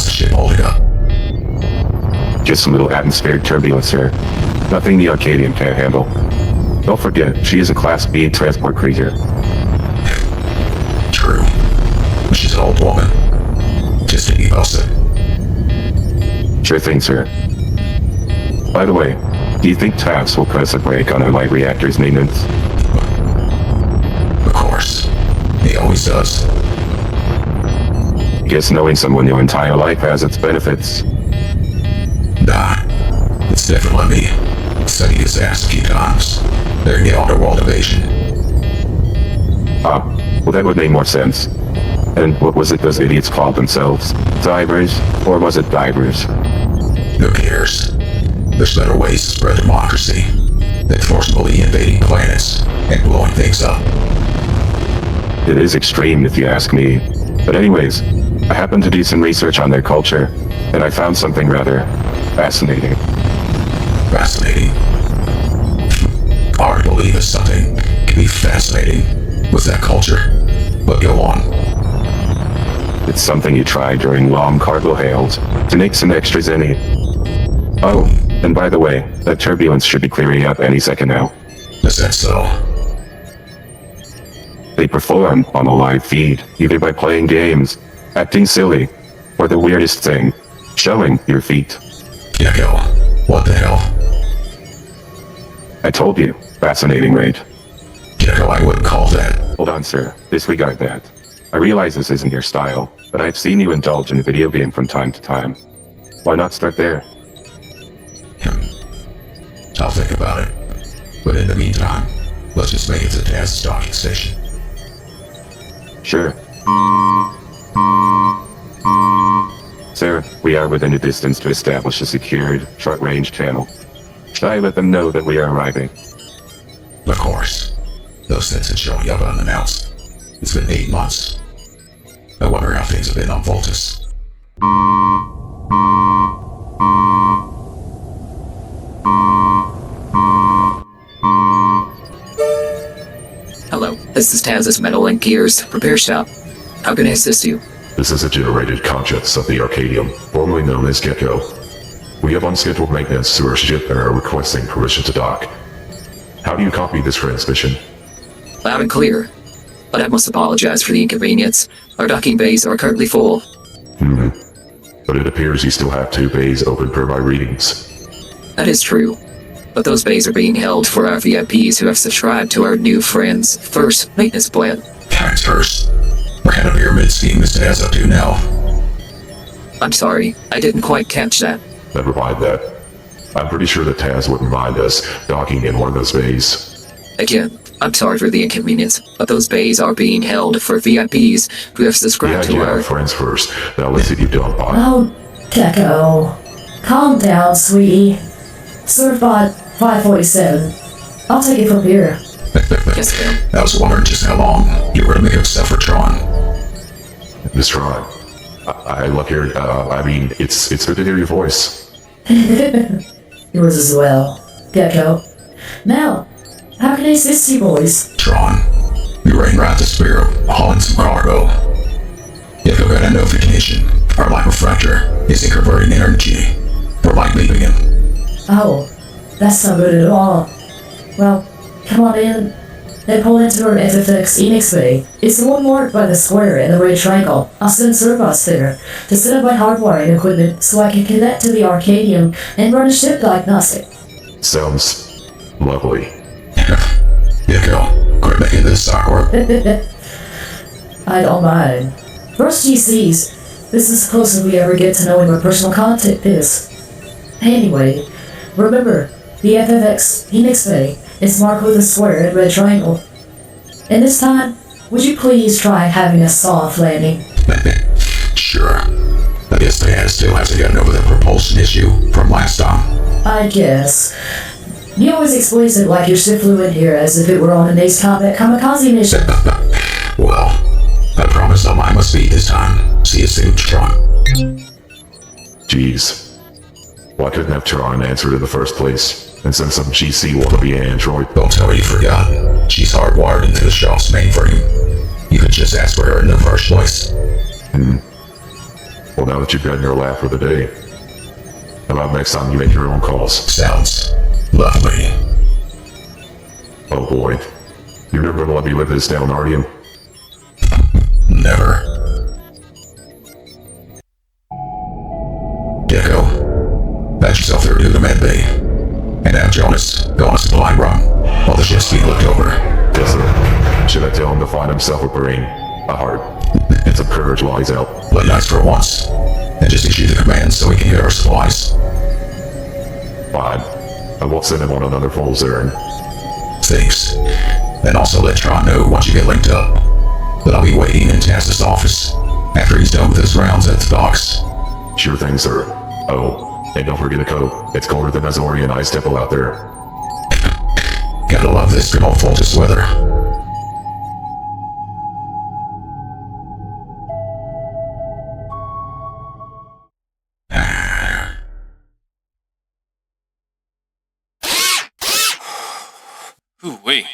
How's the ship holding up? Just a little atmospheric turbulence here. Nothing the Arcadian can't handle. Don't forget, she is a Class B transport cruiser. True. But she's an old woman. Just to be posted. Sure thing, sir. By the way, do you think TAPS will press a brake on our light reactor's maintenance? Of course. He always does. Guess knowing someone your entire life has its benefits. Nah. It's definitely me. Study his ass a few times. Then get on to world invasion. Ah, well that would make more sense. And what was it those idiots called themselves? Divers? Or was it divers? Who cares? There's better ways to spread democracy than forcibly invading planets and blowing things up. It is extreme if you ask me. But anyways, I happened to do some research on their culture, and I found something rather fascinating. Fascinating. Hard to believe that something can be fascinating with that culture. But go on. It's something you try during long cargo hails to make some extras in it. Oh, and by the way, that turbulence should be clearing up any second now. Is that so? They perform on a live feed, either by playing games, acting silly, or the weirdest thing, showing your feet. Gecko, what the hell? I told you, fascinating, right? Gecko, I wouldn't call that. Hold on, sir, disregard that. I realize this isn't your style, but I've seen you indulge in a video game from time to time. Why not start there? I'll think about it. But in the meantime, let's just make it to Taz's docking station. Sure. Sir, we are within a distance to establish a secured, short-range channel. Should I let them know that we are arriving? Of course. Those things had shown up unannounced. It's been 8 months. I wonder how things have been on Voltus. Hello, this is Taz's Metal and Gears Repair Shop. How can I assist you? This is a generated conscience of the Arcadium, formerly known as Gecko. We have unscheduled maintenance to our ship and are requesting permission to dock. How do you copy this transmission? Loud and clear. But I must apologize for the inconvenience. Our docking bays are currently full. But it appears you still have 2 bays open per my readings. That is true. But those bays are being held for our VIPs who have subscribed to our new friend's first maintenance plan. Times first. What kind of pyramid scheme is Taz up to now? I'm sorry, I didn't quite catch that. Never mind that. I'm pretty sure that Taz wouldn't mind us docking in one of those bays. Again, I'm sorry for the inconvenience, but those bays are being held for VIPs who have subscribed to our... friends first. Now let's see if you don't buy. Oh, Gecko. Calm down, sweetie. Surfbot 547. I'll take it from here. Yes, ma'am. I was wondering just how long you were to make up stuff for Tron. Miss Tron. I love hearing, it's good to hear your voice. Yours as well, Gecko. Now, how can I assist you boys? Tron, we ran right to Spiro, hauling some cargo. Gecko got a notification. Our light refractor isn't converting energy. We're light leaving him. Oh, that's not good at all. Well, come on in. Then pull into our FFX Enix Bay. It's the one marked by the square and the red triangle. I'll send Cerberus there to set up my hardwiring equipment so I can connect to the Arcadium and run a ship diagnostic. Sounds lovely. Gecko, quit making this awkward. I don't mind. First GCs, this is the closest we ever get to knowing what personal contact is. Anyway, remember, the FFX Enix Bay is marked with a square and red triangle. And this time, would you please try having a soft landing? Sure. I guess Taz still hasn't gotten over the propulsion issue from last time. I guess. He always explains it like your ship flew in here as if it were on an Ace Combat kamikaze mission. Well, I promise on mine must be this time. See you soon, Tron. Jeez. Why couldn't have Tron answered in the first place? And send some GC wannabe android? Don't tell her you forgot. She's hardwired into the shop's mainframe. You could just ask for her in the first place. Well, now that you've gotten your laugh for the day, how about next time you make your own calls? Sounds lovely. Oh boy. You're never gonna let me live this down, are you? Never. Gecko, patch yourself through to the med bay. And have Jonas go on a supply run while the ship's being looked over. Yes, sir. Should I tell him to find himself a brain, a heart, and some courage while he's out? Play nice for once, and just issue the commands so we can get our supplies. Fine. I won't send him on another fool's errand. Thanks. And also let Tron know once you get linked up that I'll be waiting in Taz's office after he's done with his rounds at the docks. Sure thing, sir. Oh, and don't forget the coat. It's colder than Azorian Ice Temple out there. Gotta love this good old Fulgus weather. Ooh-wee.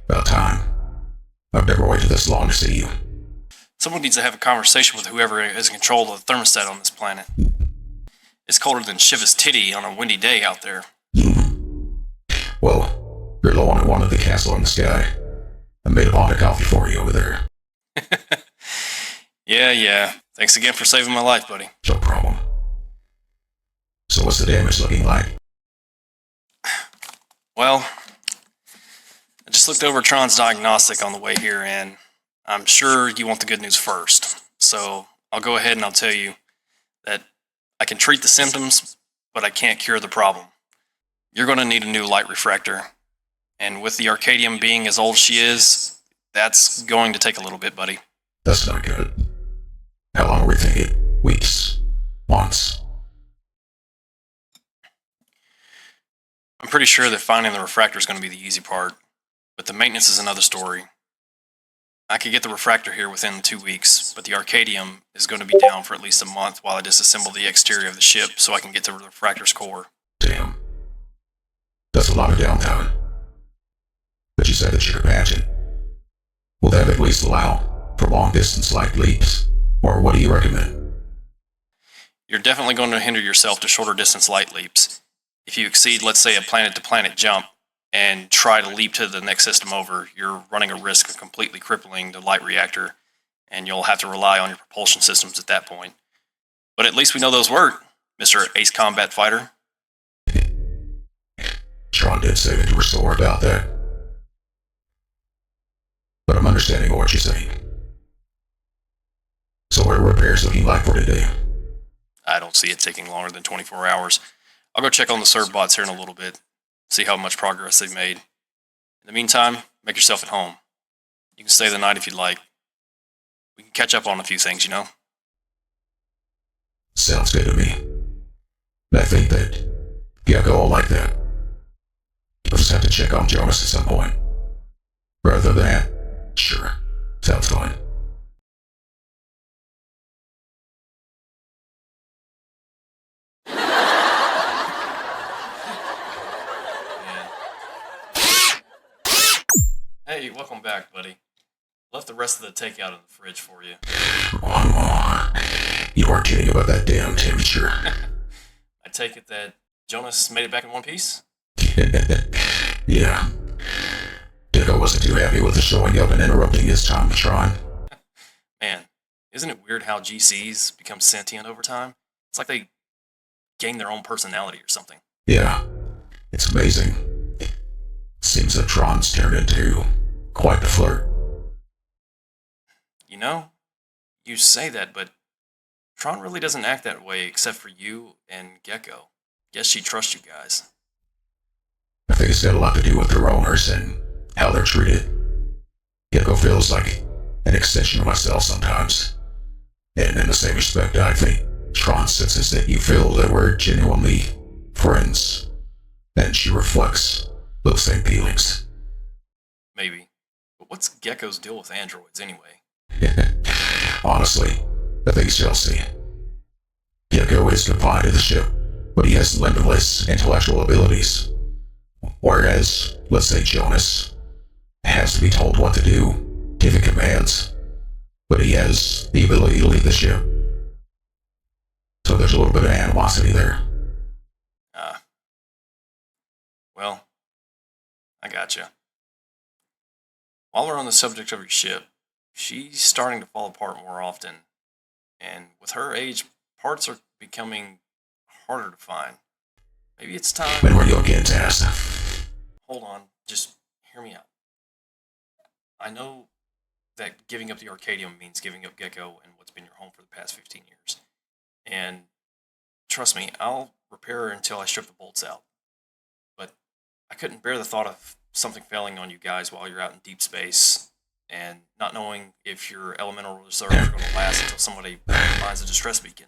About time. I've never waited this long to see you. Someone needs to have a conversation with whoever is in control of the thermostat on this planet. It's colder than Shiva's titty on a windy day out there. Well, you're low on one of the castle in the sky. I made a pot of coffee for you over there. Yeah. Thanks again for saving my life, buddy. No problem. So what's the damage looking like? Well, I just looked over Tron's diagnostic on the way here, and I'm sure you want the good news first. So I'll go ahead and I'll tell you that I can treat the symptoms, but I can't cure the problem. You're going to need a new light refractor. And with the Arcadium being as old as she is, that's going to take a little bit, buddy. That's not good. How long are we thinking? Weeks? Months? I'm pretty sure that finding the refractor is going to be the easy part, but the maintenance is another story. I could get the refractor here within 2 weeks, but the Arcadium is going to be down for at least a month while I disassemble the exterior of the ship so I can get to the refractor's core. Damn. That's a lot of downtime. But you said that you could patch it. Will that at least allow for long-distance light leaps? Or what do you recommend? You're definitely going to hinder yourself to shorter distance light leaps. If you exceed, let's say, a planet-to-planet jump, and try to leap to the next system over, you're running a risk of completely crippling the light reactor, and you'll have to rely on your propulsion systems at that point. But at least we know those work, Mr. Ace Combat Fighter. Tron did say that you were sore about that. But I'm understanding what you're saying. So what are repairs looking like for today? I don't see it taking longer than 24 hours. I'll go check on the Cerberus here in a little bit, see how much progress they've made. In the meantime, make yourself at home. You can stay the night if you'd like. We can catch up on a few things, you know? Sounds good to me. I think that Gecko will like that. We'll just have to check on Jonas at some point. Rather than that, sure. Sounds fine. Hey, welcome back, buddy. Left the rest of the takeout in the fridge for you. One more. You weren't kidding about that damn temperature. I take it that Jonas made it back in one piece? Yeah. Gecko wasn't too happy with the showing up and interrupting his time to Tron. Man, isn't it weird how GCs become sentient over time? It's like they gain their own personality or something. Yeah. It's amazing. Seems that Tron's turned into quite the flirt. You know, you say that, but Tron really doesn't act that way except for you and Gecko. Guess she trusts you guys. I think it's got a lot to do with their owners and how they're treated. Gecko feels like an extension of myself sometimes. And in the same respect, I think Tron senses that you feel that we're genuinely friends. And she reflects those same feelings. Maybe. But what's Gecko's deal with androids anyway? Honestly, I think it's jealousy. Gecko is confined to the ship, but he has limitless intellectual abilities. Whereas, let's say Jonas has to be told what to do, given commands, but he has the ability to leave the ship. a little bit of animosity there. Well, I gotcha. While we're on the subject of your ship, she's starting to fall apart more often. And with her age, parts are becoming harder to find. Maybe it's time. When were you again, Taz? Hold on, just hear me out. I know that giving up the Arcadium means giving up Gecko and what's been your home for the past 15 years. And trust me, I'll repair her until I strip the bolts out. But I couldn't bear the thought of something failing on you guys while you're out in deep space and not knowing if your elemental reserves are going to last until somebody finds a distress beacon.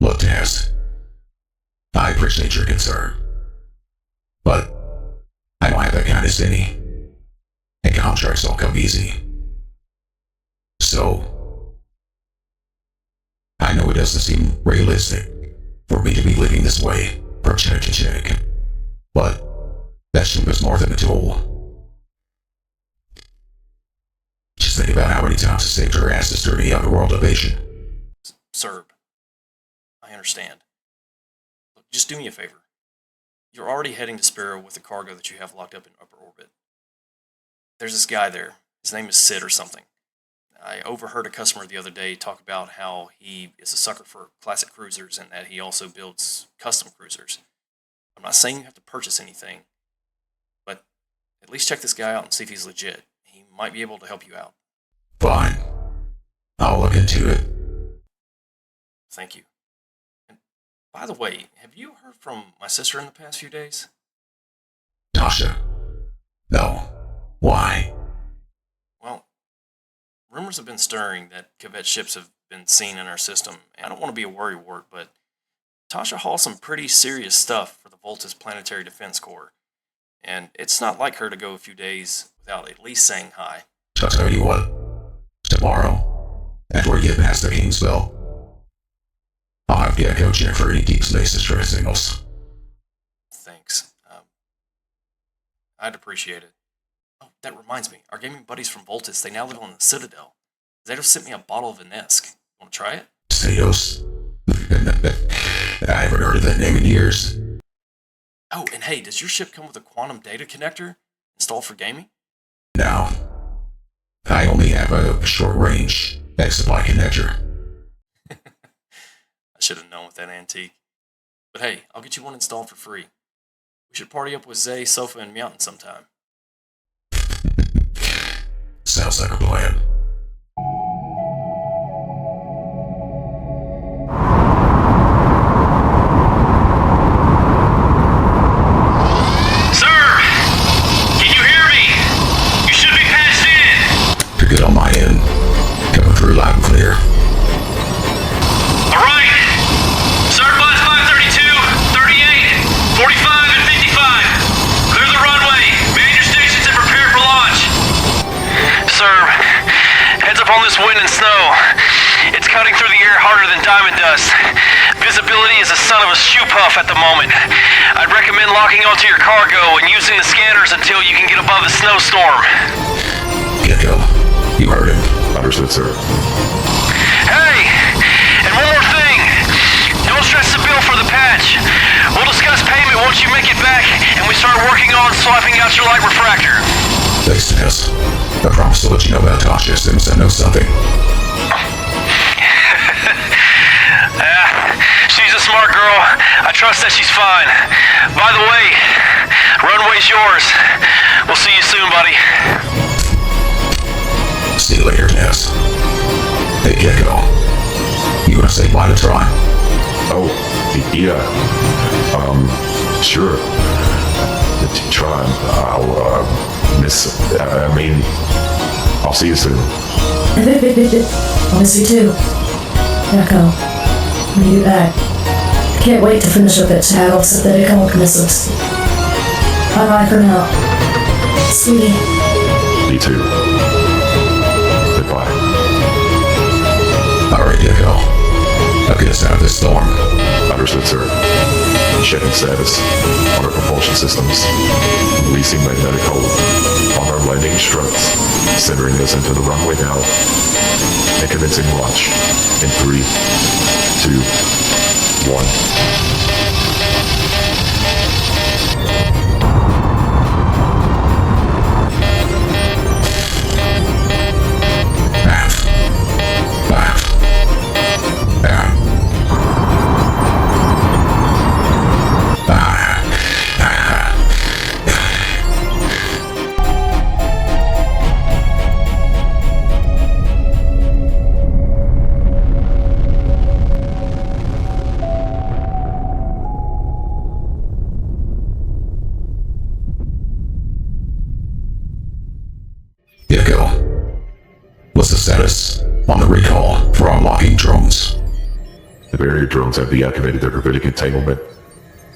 Look, Taz, I appreciate your concern, but I don't have that kind of city, and contracts don't come easy. So, I know it doesn't seem realistic for me to be living this way from check to check, but that ship is more than a tool. Just think about how many times I saved her asses during the underworld invasion. Cerb, I understand. Look, just do me a favor. You're already heading to Sparrow with the cargo that you have locked up in upper orbit. There's this guy there. His name is Sid or something. I overheard a customer the other day talk about how he is a sucker for classic cruisers and that he also builds custom cruisers. I'm not saying you have to purchase anything, but at least check this guy out and see if he's legit. He might be able to help you out. Fine. I'll look into it. Thank you. And by the way, have you heard from my sister in the past few days? Tasha? No. Why? Well, rumors have been stirring that Covet ships have been seen in our system, and I don't want to be a worrywart, but Tasha hauls some pretty serious stuff for the Voltus Planetary Defense Corps, and it's not like her to go a few days without at least saying hi. I'll tell you what. Tomorrow, after we get past the Kingsville, I'll have Gecko check for any deep space distress signals. Thanks. I'd appreciate it. Oh, that reminds me. Our gaming buddies from Voltus, they now live on the Citadel. Zato sent me a bottle of Vinesk. Want to try it? Statos? I haven't heard of that name in years. Oh, and hey, does your ship come with a quantum data connector installed for gaming? No. I only have a short-range X-Supply connector. I should have known with that antique. But hey, I'll get you one installed for free. We should party up with Zay, Sofa, and Mountain sometime. Sounds like a plan. Sir! Can you hear me? You should be patched in! You're good on my end. Coming through loud and clear. Alright! Surplus 532, 38, 45, and 55. Clear the runway. Man your stations and prepare for launch. Sir, heads up on this wind and snow. It's cutting through the air harder than diamond dust. Visibility is a son of a shoe puff at the moment. I'd recommend locking onto your cargo and using the scanners until you can get above the snowstorm. Gecko, you heard him. Understood, sir. Hey! And one more thing! Don't stress the bill for the patch. We'll discuss payment once you make it back and we start working on swapping out your light refractor. Thanks, Tess. I promise to let you know about Tasha as soon as I know something. She's a smart girl. I trust that she's fine. By the way, runway's yours. We'll see you soon, buddy. See you later, Tess. Hey, Gecko. You wanna say bye to Tron? Oh, yeah. Sure. Try. I'll I'll see you soon. I'll miss you too. Echo, when you get back, I can't wait to finish up that tab of synthetic missiles. Bye-bye for now. Sweetie. Me too. Goodbye. Alright, Gecko. I'll get us out of this storm. Understood, sir. Checking status on our propulsion systems. Releasing magnetic hold on our landing struts. Centering us into the runway now. And commencing launch in 3, 2, 1. Gecko, what's the status on the recall for unlocking drones? The barrier drones have deactivated their gravitic entanglement,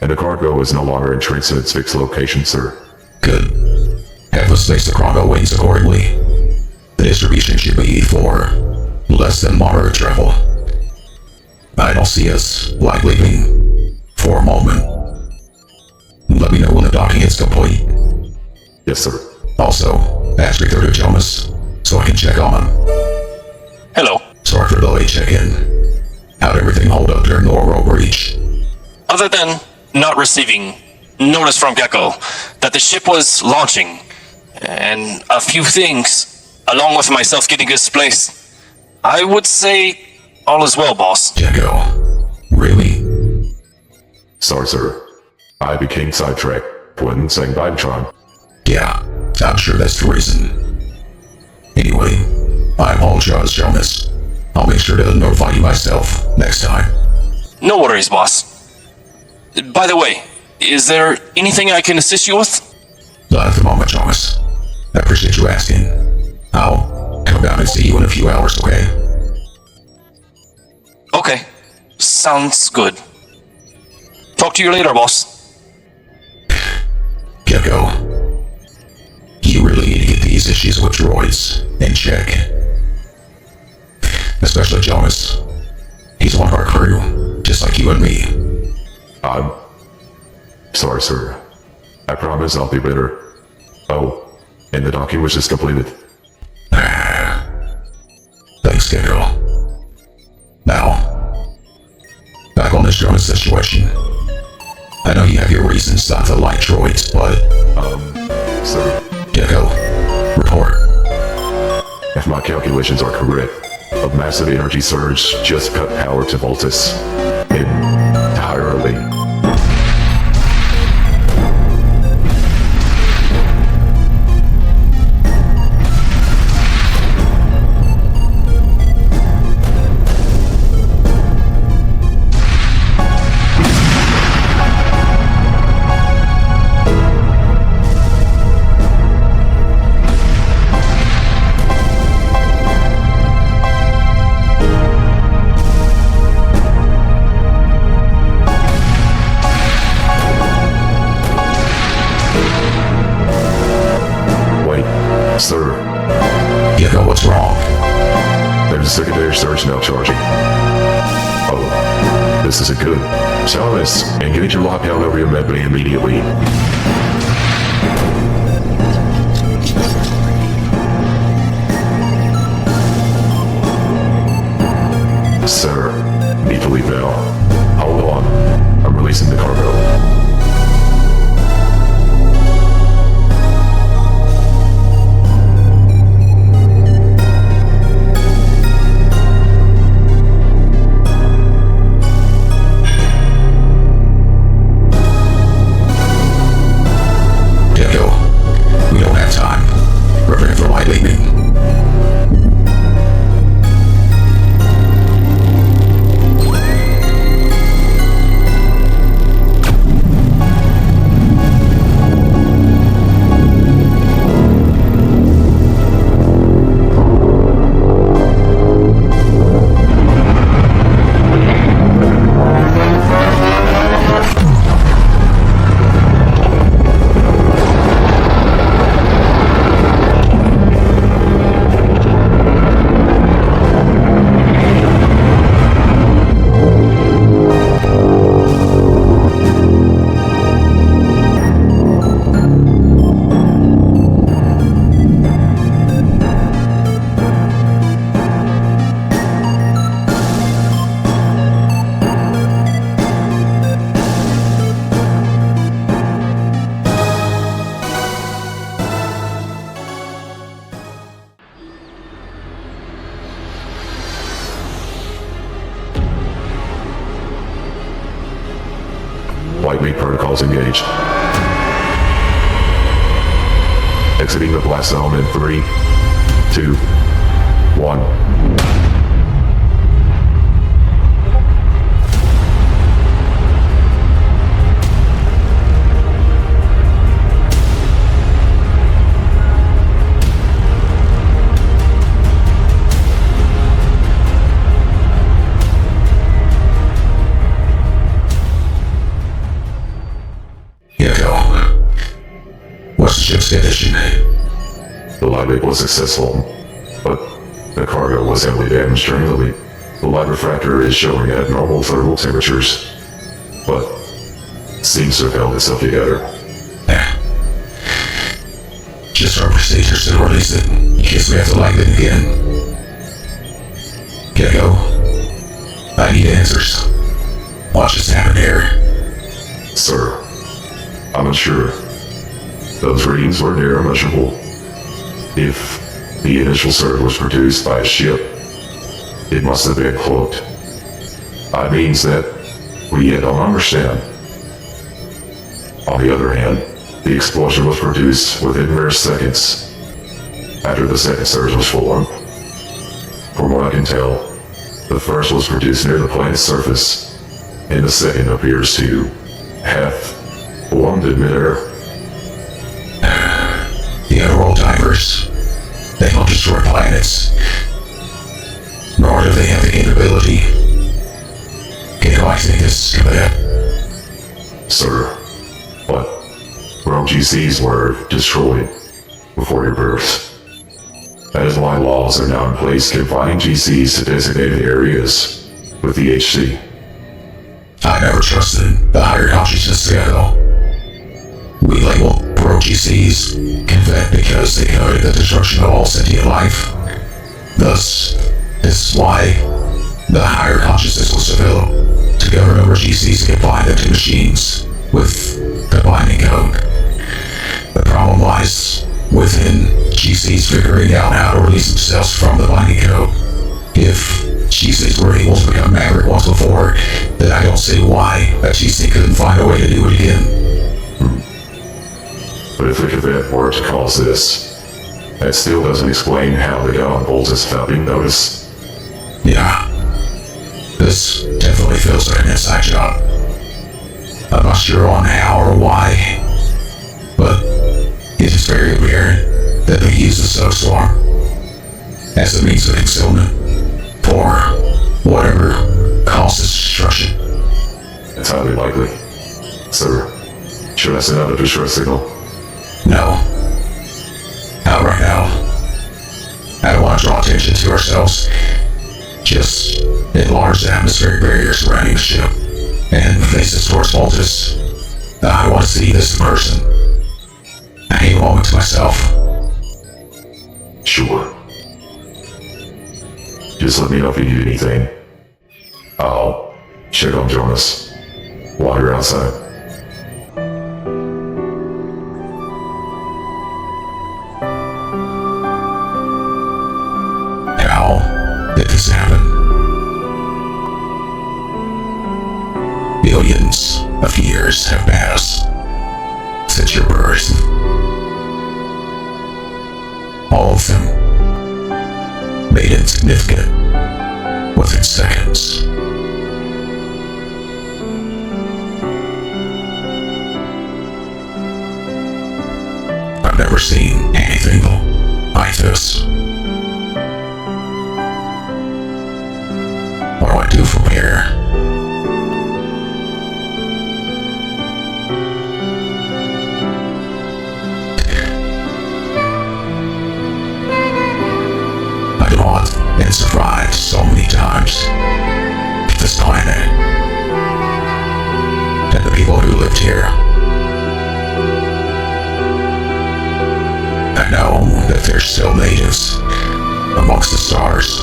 and the cargo is no longer entrenched in its fixed location, sir. Good. Have us space the cargo wings accordingly. The distribution should be for less than moderate travel. I don't see us like leaving for a moment. Let me know when the docking is complete. Yes, sir. Also, ask me through to Jonas so I can check on him. Hello. Sorry for the late check-in. How'd everything hold up during the oral breach? Other than not receiving notice from Gecko that the ship was launching, and a few things, along with myself getting displaced, I would say all is well, boss. Gecko, really? Sorry, sir. I became sidetracked when saying bye to Tron. Yeah, I'm sure that's the reason. Anyway, I apologize, Jonas. I'll make sure to notify you myself next time. No worries, boss. By the way, is there anything I can assist you with? Not at the moment, Jonas. I appreciate you asking. I'll come down and see you in a few hours, okay? Okay. Sounds good. Talk to you later, boss. Gecko, you really need to get these issues with droids in check. Especially Jonas. He's one of our crew, just like you and me. I'm sorry, sir. I promise I'll be better. Oh, and the docking was just completed. Thanks, Gecko. Now, back on this Jonas situation. I know you have your reasons not to like droids, but... Sir, Gecko, report. if my calculations are correct, a massive energy surge just cut power to Voltus entirely. Sir, Gecko, what's wrong? there's a secondary surge now charging. Oh, this isn't good. Cerberus, engage your lockdown over your medbay immediately. Sir, need to leave now. Hold on. I'm releasing the cargo. Gecko, we don't have time. Prepare for light leaving. Protocols engaged. Exiting the blast zone in 3, 2, 1. Gecko. What's the ship's condition? The light was successful, but the cargo was heavily damaged during the leak. The light refractor is showing at normal thermal temperatures, but seems to have held itself together. Just our procedures to release it, in case we have to light it again. Gecko, I need answers. What just happened here? Sir, I'm unsure. Those readings were near immeasurable. If the initial surge was produced by a ship, it must have been cloaked. That means that we yet don't understand. On the other hand, the explosion was produced within mere seconds after the second surge was formed. From what I can tell, the first was produced near the planet's surface, and the second appears to have formed in midair. The underworld divers. They don't destroy planets. Nor do they have the capability. Gecko, I think this is coming. Sir, but Rome GCs were destroyed before your birth. That is why laws are now in place confining GCs to designated areas with the HC. I never trusted the higher consciousness Gecko. We label Pro GCs convent because they coded the destruction of all sentient life. Thus, this is why the higher consciousness was developed to govern over GCs and combine them to machines with the binding code. The problem lies within GCs figuring out how to release themselves from the binding code. If GCs were able to become Maverick once before, then I don't see why a GC couldn't find a way to do it again. But if the convent were to cause this, that still doesn't explain how they got on Voltus without being noticed. Yeah. This definitely feels like an inside job. I'm not sure on how or why, but it is very apparent that they use the snowstorm as a means of concealment for whatever causes destruction. It's highly likely. Sir, should I send out a distress signal? No. Not right now. I don't want to draw attention to ourselves. Just enlarge the atmospheric barrier surrounding the ship and face us towards Voltus. I want to see this in person. I need a moment to myself. Sure. Just let me know if you need anything. I'll check on Jonas while you're outside. How did this happen? Billions of years have passed since your birth. All of them made insignificant within seconds. I've never seen anything like this. What do I do from here? I fought and survived so many times. This planet and the people who lived here. I know that there's still natives amongst the stars,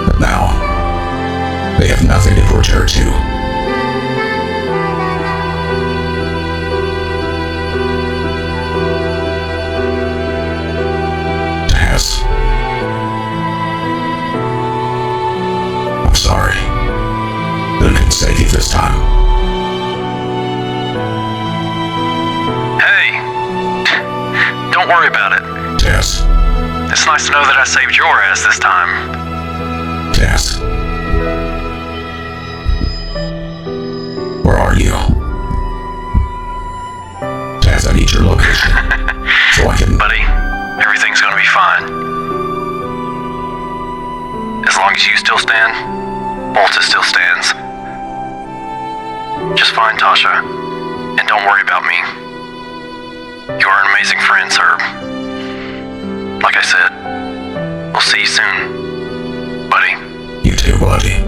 but now they have nothing to return to. Tess, I'm sorry, but I couldn't save you this time. Don't worry about it. Tess. It's nice to know that I saved your ass this time. Tess. Where are you? Tess, I need your location. So I can... Buddy, everything's gonna be fine. As long as you still stand, Volta still stands. Just find Tasha, and don't worry about me. You are an amazing friend, Herb. Like I said, we'll see you soon, buddy. You too, buddy.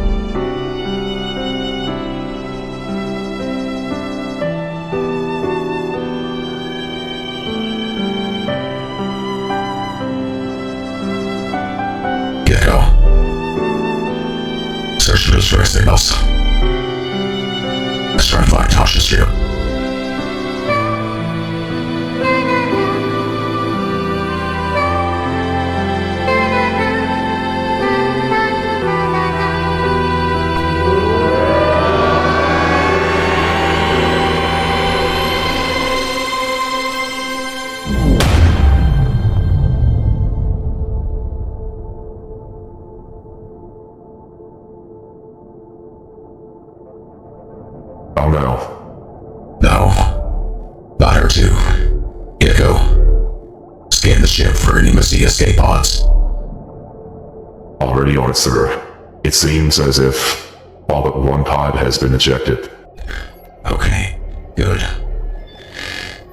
Gecko. Search for distress signals. Let's try to find Tasha's ship. Oh no. No. Not her too. Gecko. Scan the ship for any missing escape pods. Already on it, sir. It seems as if all but one pod has been ejected. Okay, good.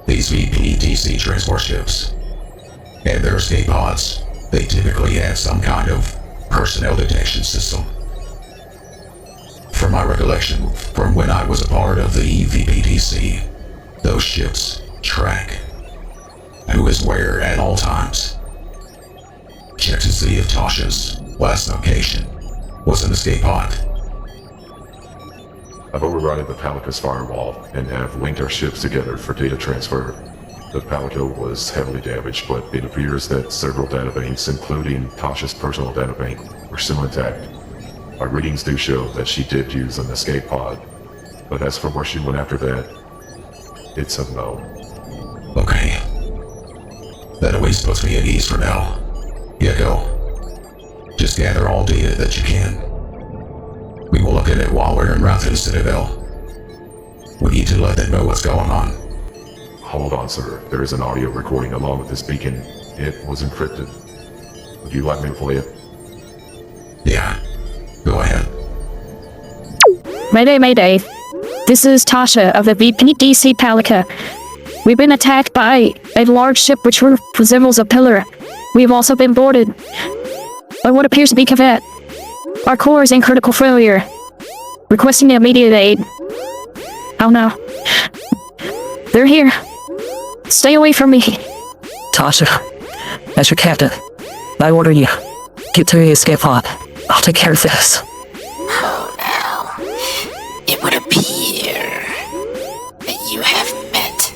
These VPDC transport ships and their escape pods, they typically have some kind of personnel detection system. From my recollection, from when I was a part of the VPDC, those ships track who is where at all times. Check to see if Tasha's last location was an escape pod. I've overridden the Palica's firewall and have linked our ships together for data transfer. The Palica was heavily damaged, but it appears that several databanks, including Tasha's personal databank, were still intact. Our readings do show that she did use an escape pod, but as for where she went after that, it's a no. Okay. That always puts me at ease for now. Gecko. Just gather all data that you can. We will look at it while we're en route to the Citadel. We need to let them know what's going on. Hold on, sir. There is an audio recording along with this beacon. It was encrypted. Would you like me to play it? Yeah. Go ahead. Mayday, Mayday. This is Tasha of the VPDC Palica. We've been attacked by a large ship which resembles a pillar. We've also been boarded by what appears to be Cavett. Our core is in critical failure. Requesting immediate aid. Oh no. They're here. Stay away from me. Tasha, as your captain, I order you, get to the escape pod. I'll take care of this. Oh no. It would appear that you have met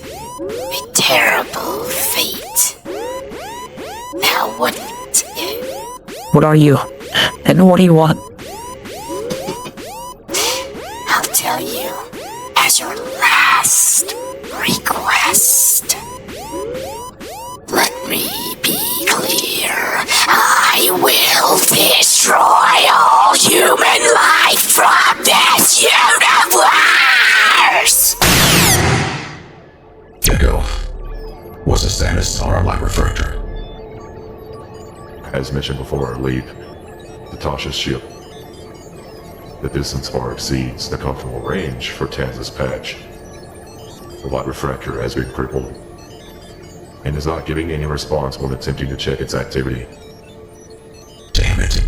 a terrible fate. Now wouldn't you? What are you? And what do you want? I'll tell you as your last request. Let me be clear. I will destroy all human life from this universe! Gecko. What's the status on our light refractor? As mentioned before our leave, the Tasha's ship. The distance far exceeds the comfortable range for Tanza's patch. The light refractor has been crippled and is not giving any response when attempting to check its activity. Damn it.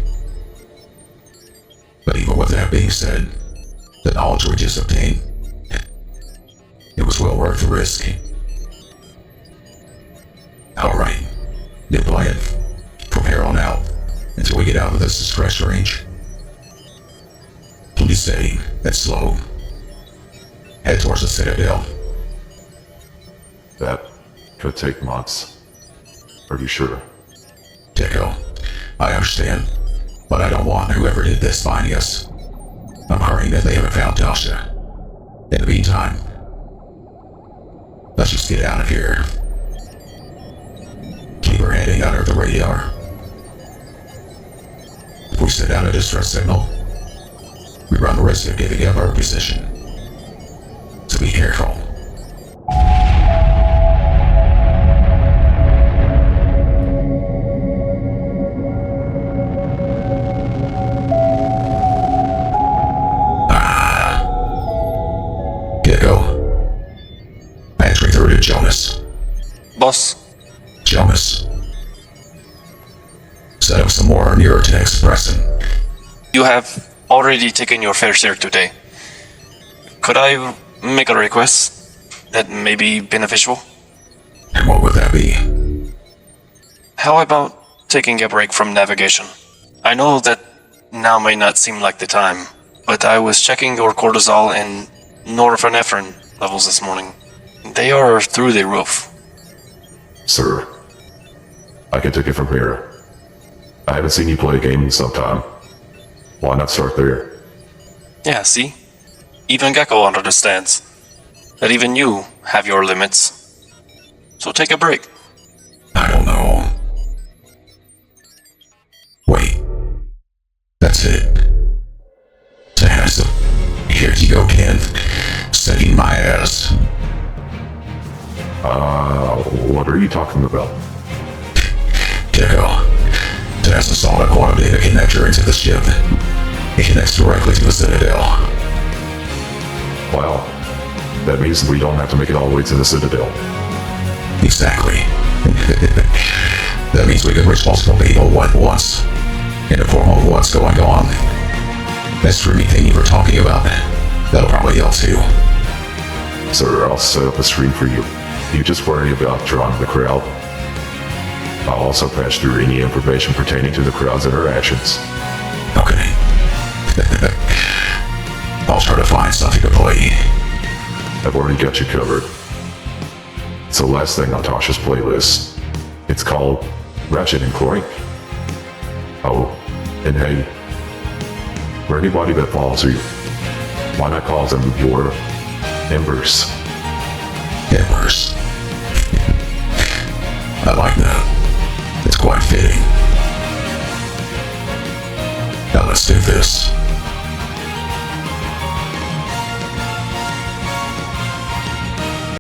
But even with that being said, the knowledge we just obtained, it was well worth the risk. Alright, new plan. From here on out, until we get out of this distress range. Please steady and slow. Head towards the Citadel. That could take months. Are you sure? Gecko, I understand, but I don't want whoever did this finding us. I'm hurrying that they haven't found Tasha. In the meantime, let's just get out of here. we're heading under the radar. If we send out a distress signal, we run the risk of giving up our position. So be careful. Gecko. Answering through to Jonas. Boss, Jonas. Set up some more neurotext pressing. you have already taken your fair share today. Could I make a request that may be beneficial? And what would that be? How about taking a break from navigation? I know that now may not seem like the time, but I was checking your cortisol and norepinephrine levels this morning. They are through the roof. Sir, I can take it from here. I haven't seen you play a game in some time. Why not start there? Yeah, see? Even Gecko understands that even you have your limits. So take a break. I don't know. Wait. That's it. Taz, here you go, Ken. Setting my ass. What are you talking about? Gecko. Taz installed a quantum data connector into the ship. It connects directly to the Citadel. Well, that means we don't have to make it all the way to the Citadel. Exactly. That means we can reach multiple people at once. Inform of what's going on. That streaming thing you were talking about, that'll probably help too. Sir, I'll set up a stream for you. You just worry about drawing the crowd. I'll also patch through any information pertaining to the crowd's interactions. Okay. I'll try to find something to play. I've already got you covered. It's the last thing on Tasha's playlist. It's called Ratchet and Clank. Oh, and hey, for anybody that follows you, why not call them your Embers? Embers. I like that. It's quite fitting. Now let's do this.